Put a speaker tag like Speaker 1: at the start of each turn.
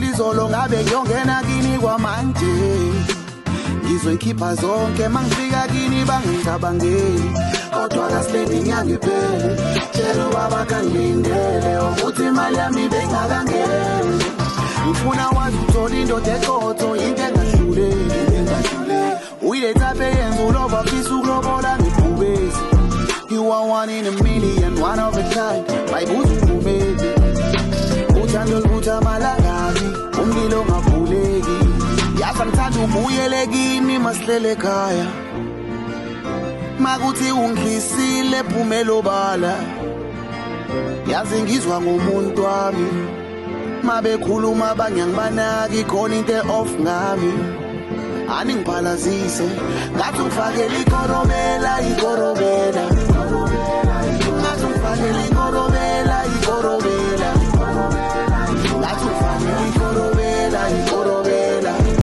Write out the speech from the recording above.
Speaker 1: izolo ngabe ngiyongena kini kwamanje ngizoyikhipha zonke mangifika kini bangicabangeli kodwa kasiledi ngiyangiphele tshela ubaba kangilindele ukuthi imali yami bengakangeni ngifuna wazi uthola indoda eqotho into engahluleki uyiletha apha eyenza uloba fisa ukulobola ngibhubezi You are one in a million, one of a kind Mayibuza uphumeli uthando lutha malangami umlilo ngavuleki yazi ngithanda ubuyele kimi masihlele ekhaya makuthi ungihlisile phumelo bala yazi ngizwa ngomuntu wami mabekhuluma bangiyangibanaki khona into off ngami ani ngiphalazise ngathi ungifakela ikorobela